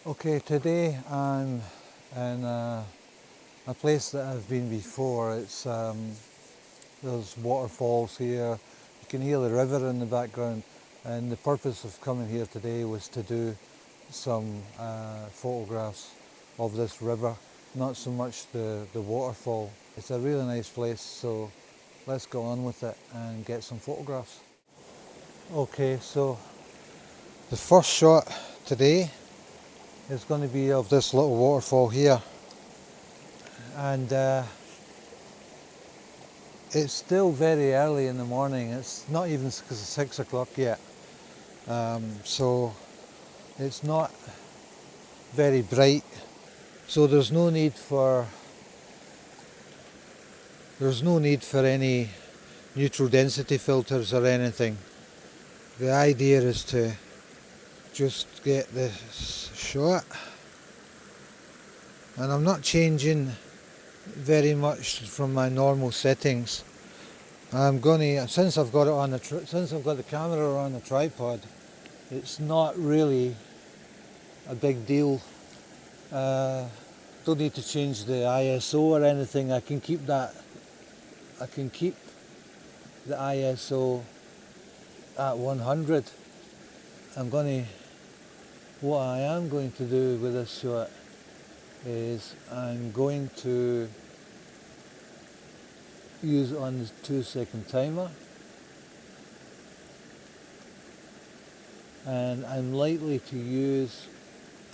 Okay, today I'm in a place that I've been before. There's waterfalls here. You can hear the river in the background, and the purpose of coming here today was to do some photographs of this river, not so much the waterfall. It's a really nice place, so let's go on with it and get some photographs. Okay, so the first shot today is going to be of this little waterfall here, and it's still very early in the morning. It's not even 6 o'clock yet, so it's not very bright, so there's no need for any neutral density filters or anything. The idea is to just get this shot, and I'm not changing very much from my normal settings. I'm gonna, since I've got it on since I've got the camera on the tripod, it's not really a big deal. Don't need to change the ISO or anything. I can keep the ISO at 100. What I am going to do with this shot is I'm going to use it on the 2-second timer, and I'm likely to use,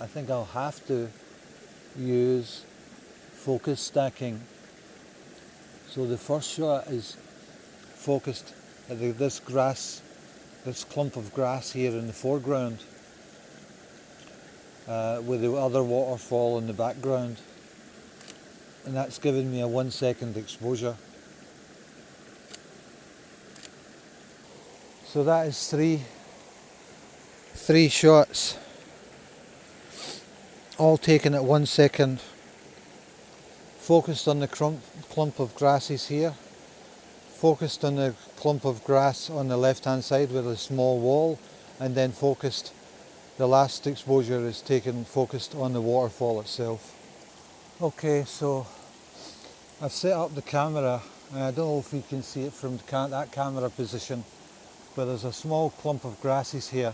I think I'll have to use focus stacking. So the first shot is focused at this clump of grass here in the foreground, with the other waterfall in the background, and that's given me a 1-second exposure. So that is three shots, all taken at 1 second, focused on the clump of grasses here, focused on the clump of grass on the left hand side with a small wall, and then the last exposure is focused on the waterfall itself. Okay, so I've set up the camera, and I don't know if you can see it from that camera position, but there's a small clump of grasses here.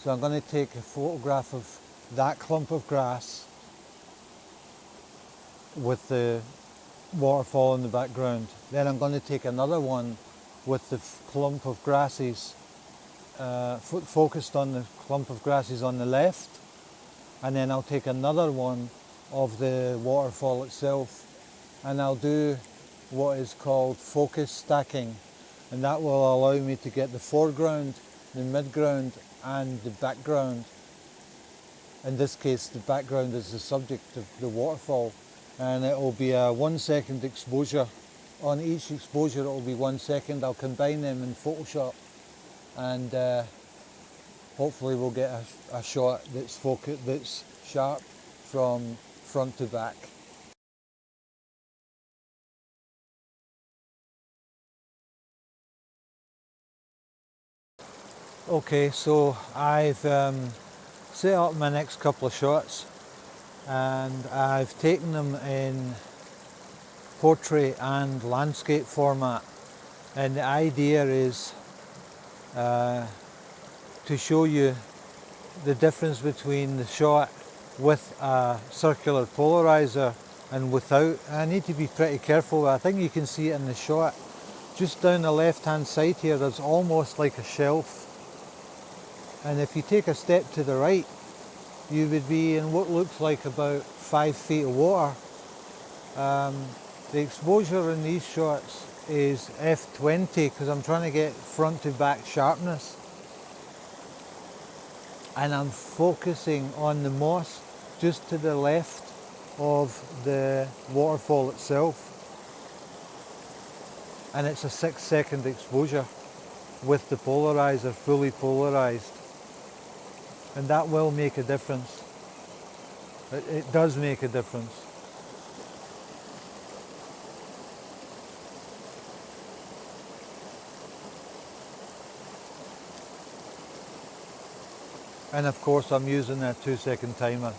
So I'm going to take a photograph of that clump of grass with the waterfall in the background. Then I'm going to take another one with the clump of grasses, focused on the clump of grasses on the left, and then I'll take another one of the waterfall itself, and I'll do what is called focus stacking, and that will allow me to get the foreground, the midground and the background. In this case, the background is the subject of the waterfall, and it will be a 1 second exposure. On each exposure it will be 1 second. I'll combine them in Photoshop, and hopefully we'll get a shot that's sharp from front to back. Okay, so I've set up my next couple of shots, and I've taken them in portrait and landscape format, and the idea is to show you the difference between the shot with a circular polarizer and without. I need to be pretty careful. I think you can see it in the shot. Just down the left hand side here, there's almost like a shelf, and if you take a step to the right, you would be in what looks like about 5 feet of water. The exposure in these shots is f20 because I'm trying to get front to back sharpness, and I'm focusing on the moss just to the left of the waterfall itself, and it's a 6 second exposure with the polarizer fully polarized, and that will make a difference. It does make a difference. And of course I'm using a 2-second timer.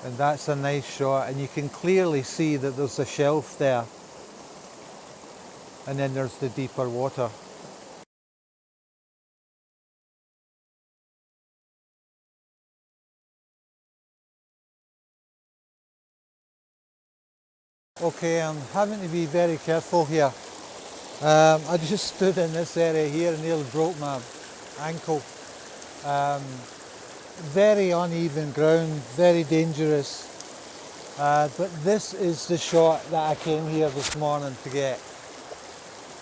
And that's a nice shot, and you can clearly see that there's a shelf there, and then there's the deeper water. Okay, I'm having to be very careful here. I just stood in this area here and nearly broke my ankle. Very uneven ground, very dangerous. But this is the shot that I came here this morning to get.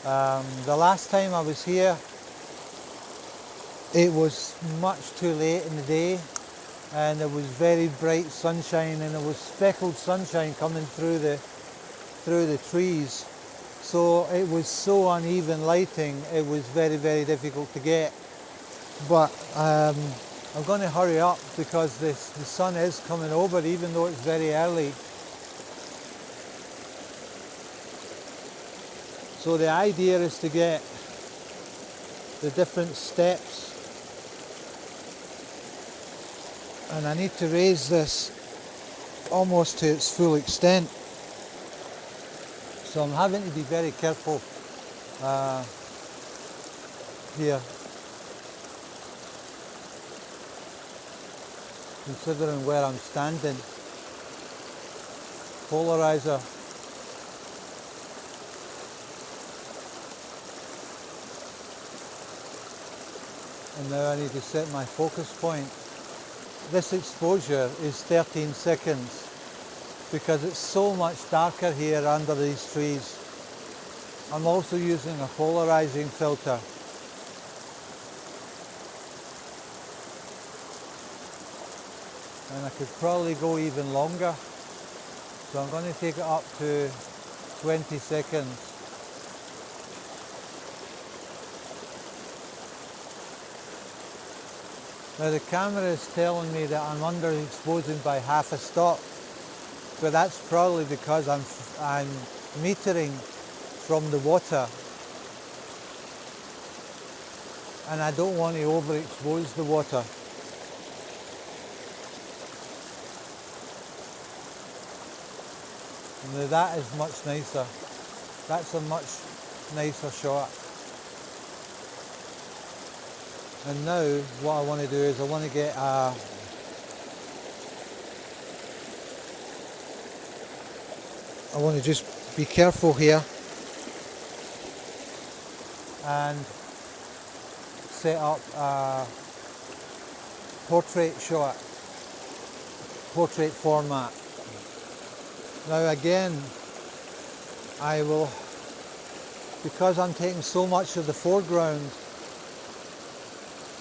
The last time I was here, it was much too late in the day, and it was very bright sunshine, and it was speckled sunshine coming through the trees. So it was so uneven lighting, it was very, very difficult to get. But I'm going to hurry up because the sun is coming over, even though it's very early. So the idea is to get the different steps, and I need to raise this almost to its full extent. So I'm having to be very careful here, considering where I'm standing. Polarizer. And now I need to set my focus point. This exposure is 13 seconds because it's so much darker here under these trees. I'm also using a polarizing filter. And I could probably go even longer. So I'm going to take it up to 20 seconds. Now the camera is telling me that I'm underexposing by half a stop, but that's probably because I'm metering from the water, and I don't want to overexpose the water. Now that is much nicer. That's a much nicer shot. And now what I want to do is I want to get I want to just be careful here and set up a portrait shot, portrait format. Now again, I will, because I'm taking so much of the foreground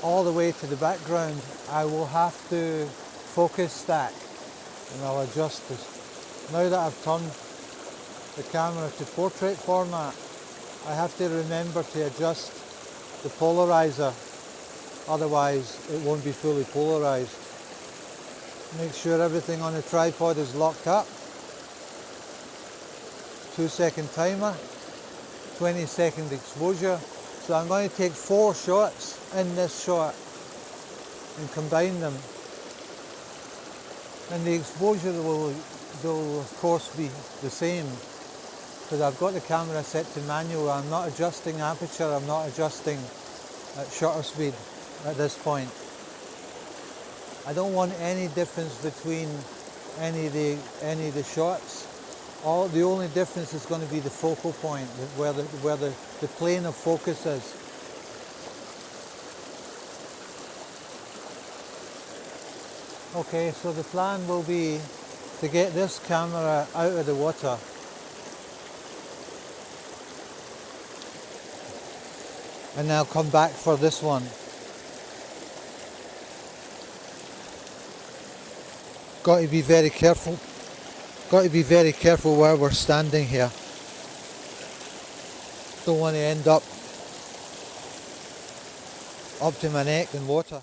all the way to the background, I will have to focus stack, and I'll adjust this. Now that I've turned the camera to portrait format, I have to remember to adjust the polarizer, otherwise it won't be fully polarized. Make sure everything on the tripod is locked up. 2-second timer, 20-second exposure. So I'm going to take 4 shots in this shot and combine them. And the exposure will of course be the same, because I've got the camera set to manual. I'm not adjusting aperture, I'm not adjusting shutter speed at this point. I don't want any difference between any of the shots. The only difference is going to be the focal point, where the plane of focus is. Okay, so the plan will be to get this camera out of the water and I'll come back for this one. Got to be very careful. Got to be very careful where we're standing here. Don't want to end up to my neck in water.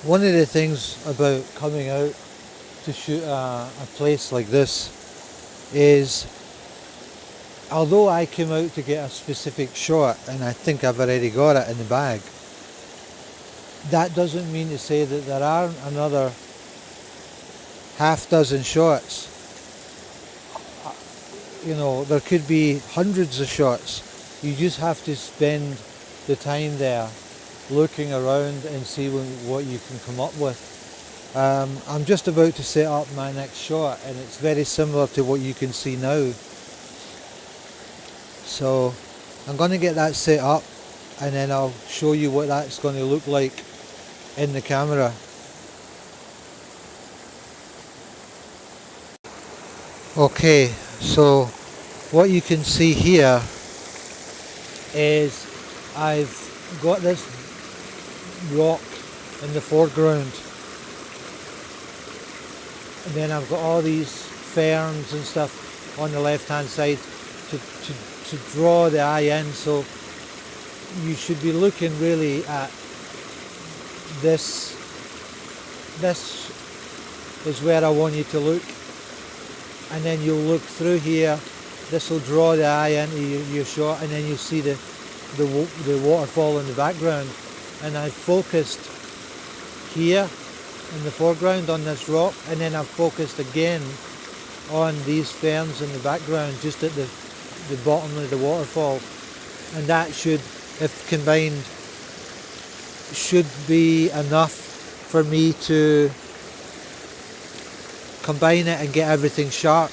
One of the things about coming out to shoot a place like this is, although I came out to get a specific shot and I think I've already got it in the bag, that doesn't mean to say that there aren't another half dozen shots. You know, there could be hundreds of shots. You just have to spend the time there looking around and see what you can come up with. I'm just about to set up my next shot, and it's very similar to what you can see now. So I'm going to get that set up, and then I'll show you what that's going to look like in the camera. Okay, so what you can see here is I've got this rock in the foreground, and then I've got all these ferns and stuff on the left hand side to draw the eye in. So you should be looking really at this. This is where I want you to look, and then you'll look through here. This will draw the eye into your shot, and then you'll see the waterfall in the background. And I've focused here in the foreground on this rock, and then I've focused again on these ferns in the background just at the bottom of the waterfall. And that should, if combined, should be enough for me to combine it and get everything sharp.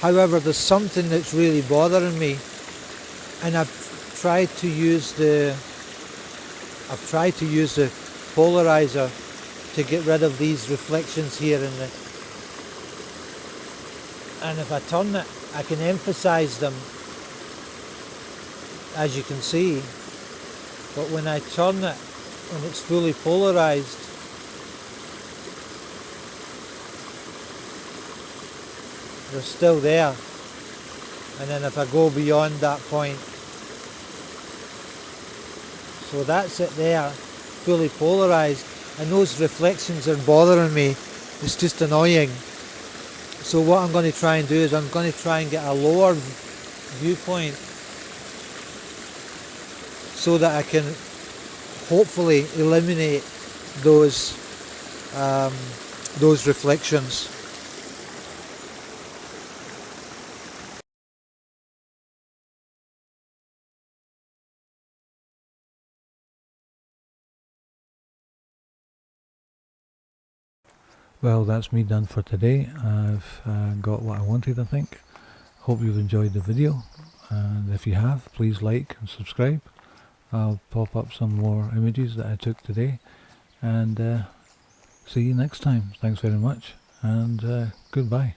However, there's something that's really bothering me, and I've tried to use the polarizer to get rid of these reflections here and if I turn it, I can emphasize them, as you can see. But when I turn it and it's fully polarized, they're still there. And then if I go beyond that point, so that's it there, fully polarized, and those reflections are bothering me. It's just annoying. So what I'm going to try and do is I'm going to try and get a lower viewpoint so that I can hopefully eliminate those reflections. Well, that's me done for today. I've got what I wanted, I think. Hope you've enjoyed the video, and if you have, please like and subscribe. I'll pop up some more images that I took today, and see you next time. Thanks very much, and goodbye.